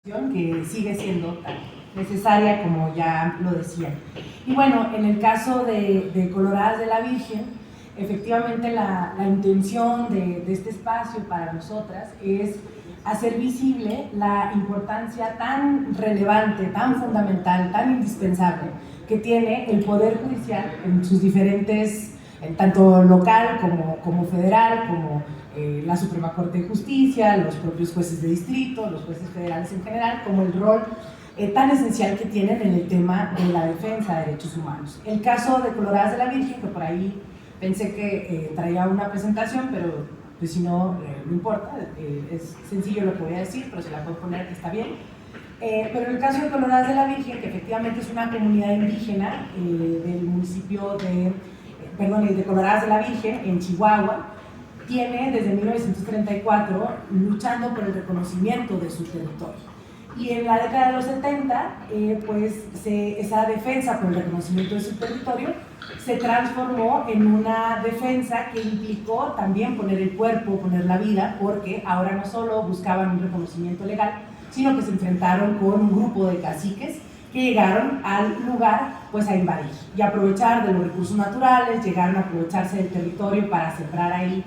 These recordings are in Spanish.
que sigue siendo tan necesaria como ya lo decían. Y bueno, en el caso de Coloradas de la Virgen, efectivamente la intención de este espacio para nosotras es hacer visible la importancia tan relevante, tan fundamental, tan indispensable que tiene el Poder Judicial en sus diferentes, tanto local como federal, como la Suprema Corte de Justicia, los propios jueces de distrito, los jueces federales en general, como el rol tan esencial que tienen en el tema de la defensa de derechos humanos. El caso de Coloradas de la Virgen, que por ahí pensé que traía una presentación, pero pues si no, no importa, es sencillo lo que voy a decir, pero se la puedo poner, está bien. Pero en el caso de Coloradas de la Virgen, que efectivamente es una comunidad indígena del municipio de Coloradas de la Virgen, en Chihuahua, tiene desde 1934 luchando por el reconocimiento de su territorio. Y en la década de los 70, esa defensa por el reconocimiento de su territorio se transformó en una defensa que implicó también poner el cuerpo, poner la vida, porque ahora no solo buscaban un reconocimiento legal, sino que se enfrentaron con un grupo de caciques que llegaron al lugar pues a invadir y aprovechar de los recursos naturales, llegaron a aprovecharse del territorio para sembrar ahí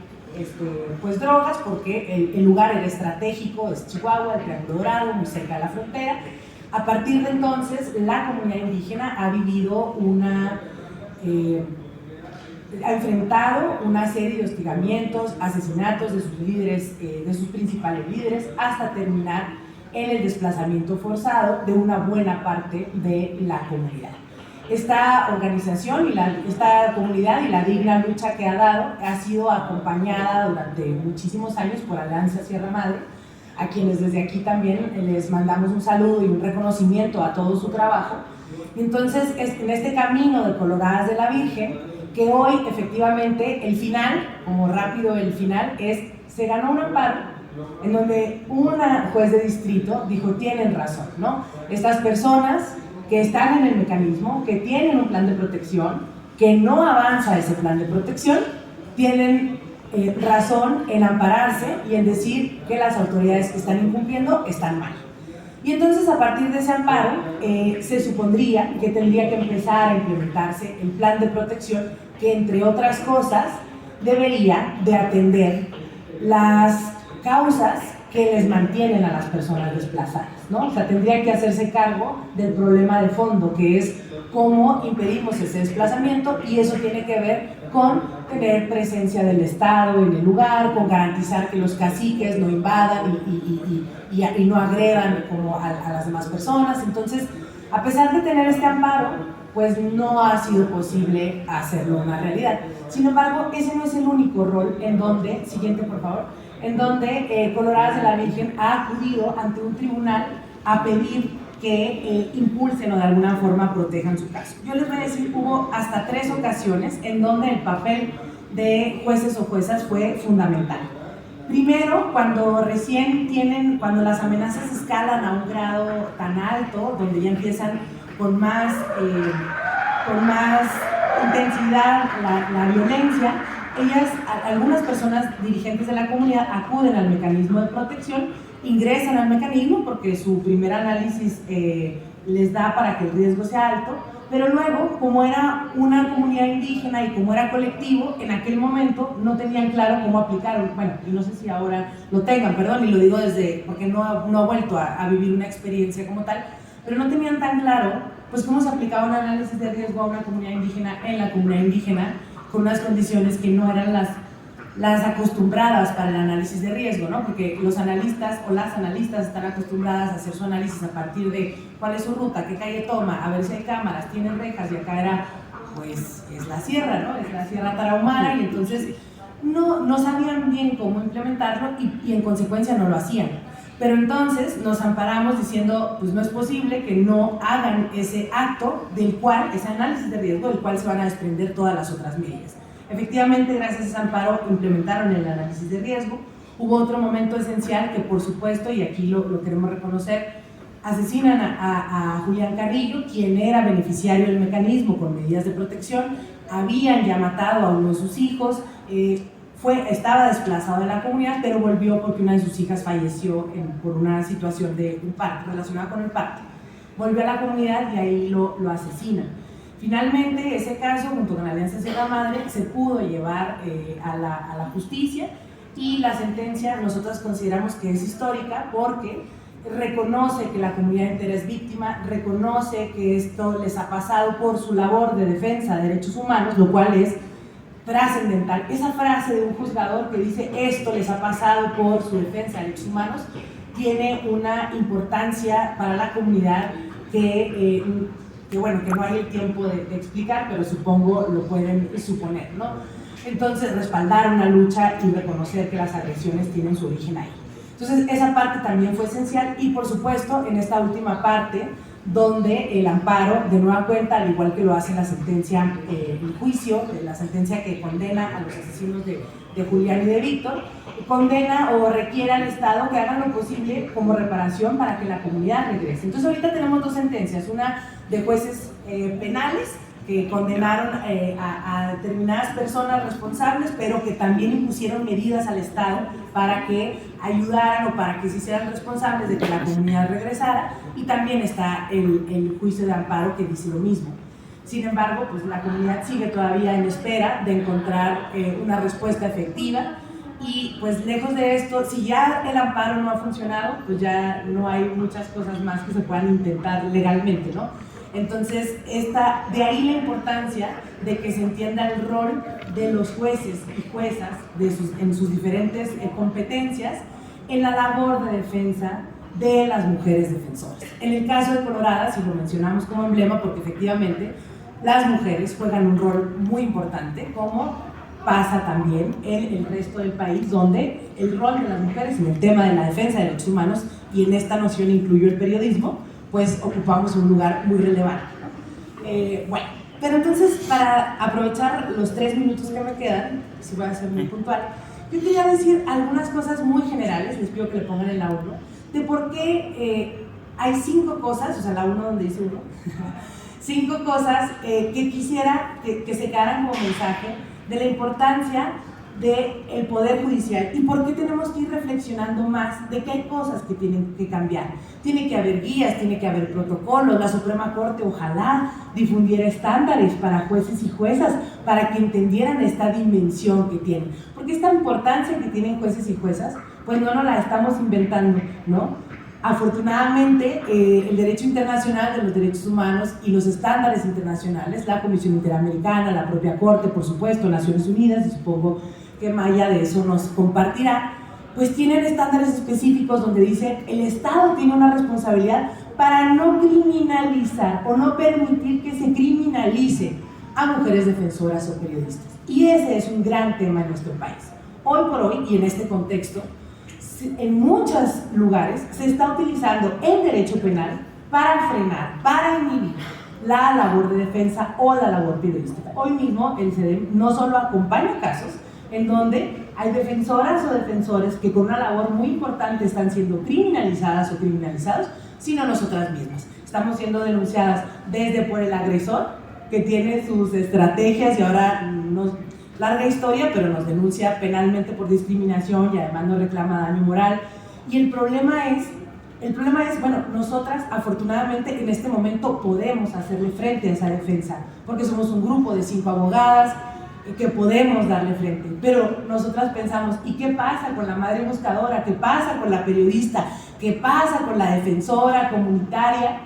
pues drogas, porque el lugar era estratégico, es Chihuahua, el Triángulo Dorado, muy cerca de la frontera. A partir de entonces, la comunidad indígena ha vivido ha enfrentado una serie de hostigamientos, asesinatos de sus líderes, de sus principales líderes, hasta terminar en el desplazamiento forzado de una buena parte de la comunidad. Esta organización y esta comunidad y la digna lucha que ha dado ha sido acompañada durante muchísimos años por Alianza Sierra Madre, a quienes desde aquí también les mandamos un saludo y un reconocimiento a todo su trabajo. Entonces, en este camino de Coloradas de la Virgen, que hoy efectivamente el final, como rápido el final, se ganó un amparo en donde una juez de distrito dijo, tienen razón, ¿no? Estas personas que están en el mecanismo, que tienen un plan de protección, que no avanza ese plan de protección, tienen razón en ampararse y en decir que las autoridades que están incumpliendo están mal. Y entonces, a partir de ese amparo, se supondría que tendría que empezar a implementarse el plan de protección que, entre otras cosas, debería de atender las causas que les mantienen a las personas desplazadas, ¿no? O sea, tendría que hacerse cargo del problema de fondo, que es cómo impedimos ese desplazamiento, y eso tiene que ver con tener presencia del Estado en el lugar, con garantizar que los caciques no invadan y no agredan como a las demás personas. Entonces, a pesar de tener este amparo, pues no ha sido posible hacerlo una realidad. Sin embargo, ese no es el único rol en donde, siguiente por favor, en donde Coloradas de la Virgen ha acudido ante un tribunal a pedir que impulsen o de alguna forma protejan su caso. Yo les voy a decir, hubo hasta 3 ocasiones en donde el papel de jueces o juezas fue fundamental. Primero, cuando las amenazas escalan a un grado tan alto, donde ya empiezan con más intensidad la violencia, algunas personas dirigentes de la comunidad acuden al mecanismo de protección, ingresan al mecanismo porque su primer análisis les da para que el riesgo sea alto, pero luego, como era una comunidad indígena y como era colectivo, en aquel momento no tenían claro cómo aplicar, bueno, y no sé si ahora lo tengan, perdón, y lo digo porque no ha vuelto a vivir una experiencia como tal, pero no tenían tan claro pues cómo se aplicaba un análisis de riesgo a una comunidad indígena en la comunidad indígena, con unas condiciones que no eran las acostumbradas para el análisis de riesgo, ¿no? Porque los analistas o las analistas están acostumbradas a hacer su análisis a partir de cuál es su ruta, qué calle toma, a ver si hay cámaras, tienen rejas, y acá era, pues, es la sierra, ¿no? Es la Sierra Tarahumara, y entonces no sabían bien cómo implementarlo y en consecuencia no lo hacían. Pero entonces nos amparamos diciendo, pues no es posible que no hagan ese acto ese análisis de riesgo del cual se van a desprender todas las otras medidas. Efectivamente, gracias a ese amparo implementaron el análisis de riesgo. Hubo otro momento esencial que, por supuesto, y aquí lo queremos reconocer, asesinan a Julián Carrillo, quien era beneficiario del mecanismo con medidas de protección, habían ya matado a uno de sus hijos, estaba desplazado de la comunidad, pero volvió porque una de sus hijas falleció por una situación de un parto, relacionada con el parto. Volvió a la comunidad y ahí lo asesinan. Finalmente, ese caso, junto con la Alianza Sierra Madre, se pudo llevar a la justicia, y la sentencia nosotros consideramos que es histórica porque reconoce que la comunidad entera es víctima, reconoce que esto les ha pasado por su labor de defensa de derechos humanos, lo cual es trascendental. Esa frase de un juzgador que dice esto les ha pasado por su defensa de derechos humanos tiene una importancia para la comunidad que bueno, que no hay el tiempo de explicar, pero supongo lo pueden suponer, ¿no? Entonces, respaldar una lucha y reconocer que las agresiones tienen su origen ahí. Entonces, esa parte también fue esencial, y por supuesto, en esta última parte, donde el amparo, de nueva cuenta, al igual que lo hace la sentencia, el juicio, la sentencia que condena a los asesinos de Julián y de Víctor, condena o requiere al Estado que hagan lo posible como reparación para que la comunidad regrese. Entonces, ahorita tenemos dos sentencias, una de jueces penales, que condenaron a determinadas personas responsables, pero que también impusieron medidas al Estado para que ayudaran o para que se hicieran responsables de que la comunidad regresara, y también está el juicio de amparo que dice lo mismo. Sin embargo, pues la comunidad sigue todavía en espera de encontrar una respuesta efectiva, y pues lejos de esto, si ya el amparo no ha funcionado, pues ya no hay muchas cosas más que se puedan intentar legalmente, ¿no? Entonces, de ahí la importancia de que se entienda el rol de los jueces y juezas en sus diferentes competencias en la labor de defensa de las mujeres defensoras. En el caso de Colorado, si lo mencionamos como emblema, porque efectivamente las mujeres juegan un rol muy importante, como pasa también en el resto del país, donde el rol de las mujeres en el tema de la defensa de derechos humanos, y en esta noción incluyo el periodismo, pues ocupamos un lugar muy relevante, ¿no? Bueno, pero entonces, para aprovechar los 3 minutos que me quedan, si voy a ser muy puntual, yo quería decir algunas cosas muy generales, les pido que le pongan en la 1, de por qué hay 5 cosas, o sea, la 1 donde dice 1, 5 cosas que quisiera que se quedaran como mensaje de la importancia del Poder Judicial, y por qué tenemos que ir reflexionando más de que hay cosas que tienen que cambiar. Tiene que haber guías, tiene que haber protocolos. La Suprema Corte ojalá difundiera estándares para jueces y juezas, para que entendieran esta dimensión que tienen, porque esta importancia que tienen jueces y juezas, pues no nos la estamos inventando, ¿no? Afortunadamente, el derecho internacional de los derechos humanos y los estándares internacionales, la Comisión Interamericana, la propia Corte, por supuesto, Naciones Unidas, y supongo que Maya de eso nos compartirá, pues tienen estándares específicos donde dice el Estado tiene una responsabilidad para no criminalizar o no permitir que se criminalice a mujeres defensoras o periodistas. Y ese es un gran tema en nuestro país. Hoy por hoy, y en este contexto, en muchos lugares se está utilizando el derecho penal para frenar, para inhibir la labor de defensa o la labor periodística. Hoy mismo el CEDEM no solo acompaña casos en donde hay defensoras o defensores que con una labor muy importante están siendo criminalizadas o criminalizados, sino nosotras mismas. Estamos siendo denunciadas desde por el agresor, que tiene sus estrategias y ahora larga historia, pero nos denuncia penalmente por discriminación y además nos reclama daño moral. Y el problema es, bueno, nosotras afortunadamente en este momento podemos hacerle frente a esa defensa, porque somos un grupo de 5 abogadas que podemos darle frente, pero nosotras pensamos, ¿y qué pasa con la madre buscadora? ¿Qué pasa con la periodista? ¿Qué pasa con la defensora comunitaria?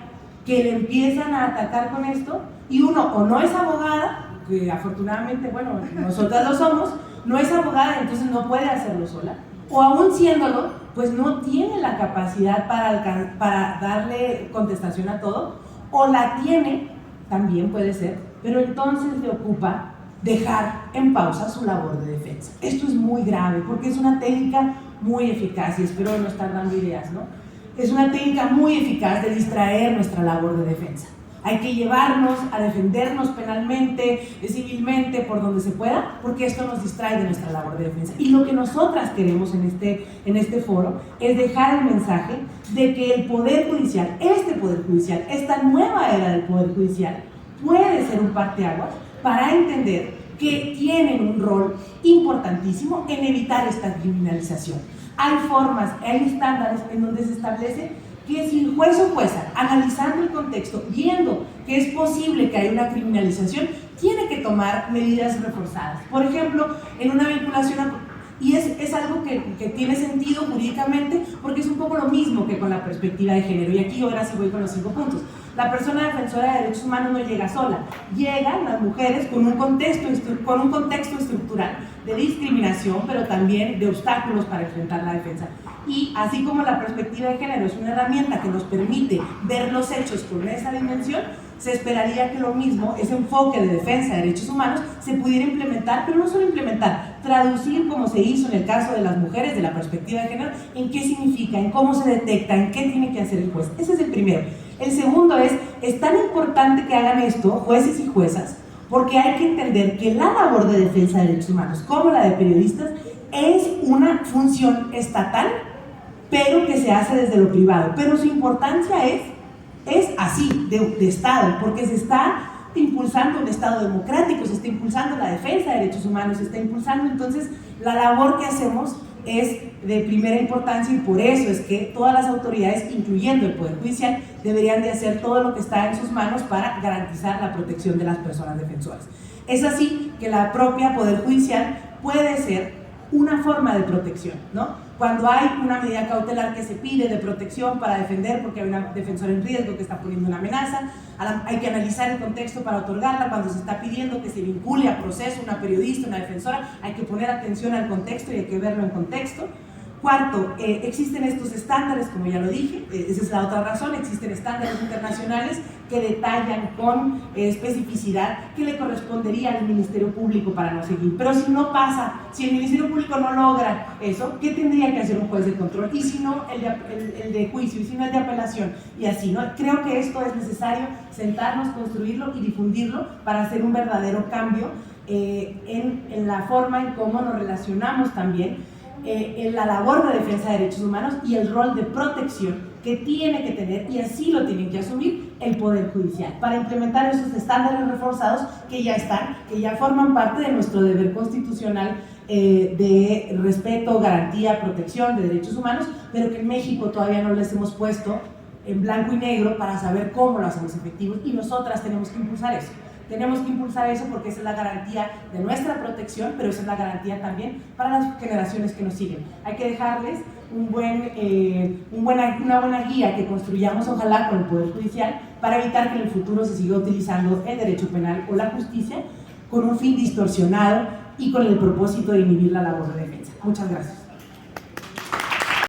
Que le empiezan a atacar con esto, y uno o no es abogada, que afortunadamente, bueno, nosotras lo somos, no es abogada, entonces no puede hacerlo sola, o aún siéndolo, pues no tiene la capacidad para darle contestación a todo, o la tiene, también puede ser, pero entonces le ocupa dejar en pausa su labor de defensa. Esto es muy grave, porque es una técnica muy eficaz, y espero no estar dando ideas, ¿no? Es una técnica muy eficaz de distraer nuestra labor de defensa. Hay que llevarnos a defendernos penalmente, civilmente, por donde se pueda, porque esto nos distrae de nuestra labor de defensa. Y lo que nosotras queremos en este foro es dejar el mensaje de que el Poder Judicial, este Poder Judicial, esta nueva era del Poder Judicial, puede ser un parteaguas para entender que tienen un rol importantísimo en evitar esta criminalización. Hay formas, hay estándares en donde se establece que si el juez o jueza, analizando el contexto, viendo que es posible que haya una criminalización, tiene que tomar medidas reforzadas. Por ejemplo, en una vinculación y es algo que tiene sentido jurídicamente porque es un poco lo mismo que con la perspectiva de género. Y aquí ahora sí voy con los 5 puntos. La persona defensora de derechos humanos no llega sola, llegan las mujeres con un contexto estructural de discriminación, pero también de obstáculos para enfrentar la defensa. Y así como la perspectiva de género es una herramienta que nos permite ver los hechos con esa dimensión, se esperaría que lo mismo, ese enfoque de defensa de derechos humanos, se pudiera implementar, pero no solo implementar, traducir como se hizo en el caso de las mujeres, de la perspectiva de género, en qué significa, en cómo se detecta, en qué tiene que hacer el juez. Ese es el primero. El segundo es tan importante que hagan esto, jueces y juezas, porque hay que entender que la labor de defensa de derechos humanos, como la de periodistas, es una función estatal, pero que se hace desde lo privado. Pero su importancia es así, de Estado, porque se está impulsando un Estado democrático, se está impulsando la defensa de derechos humanos, se está impulsando, entonces la labor que hacemos es de primera importancia y por eso es que todas las autoridades, incluyendo el Poder Judicial, deberían de hacer todo lo que está en sus manos para garantizar la protección de las personas defensoras. Es así que la propia Poder Judicial puede ser una forma de protección, ¿no? Cuando hay una medida cautelar que se pide de protección para defender porque hay una defensora en riesgo que está poniendo una amenaza, hay que analizar el contexto para otorgarla. Cuando se está pidiendo que se vincule a proceso una periodista, una defensora, hay que poner atención al contexto y hay que verlo en contexto. Cuarto, existen estos estándares, como ya lo dije, esa es la otra razón, existen estándares internacionales que detallan con especificidad qué le correspondería al Ministerio Público para no seguir. Pero si no pasa, si el Ministerio Público no logra eso, ¿qué tendría que hacer un juez de control? Y si no, el de juicio, y si no, el de apelación, y así, ¿no? Creo que esto es necesario sentarnos, construirlo y difundirlo para hacer un verdadero cambio en la forma en cómo nos relacionamos también en la labor de defensa de derechos humanos y el rol de protección que tiene que tener, y así lo tienen que asumir, el Poder Judicial para implementar esos estándares reforzados que ya están, que ya forman parte de nuestro deber constitucional de respeto, garantía, protección de derechos humanos, pero que en México todavía no les hemos puesto en blanco y negro para saber cómo lo hacemos efectivos, y nosotras tenemos que impulsar eso. Tenemos que impulsar eso porque esa es la garantía de nuestra protección, pero esa es la garantía también para las generaciones que nos siguen. Hay que dejarles una buena guía que construyamos, ojalá, con el Poder Judicial, para evitar que en el futuro se siga utilizando el derecho penal o la justicia con un fin distorsionado y con el propósito de inhibir la labor de defensa. Muchas gracias.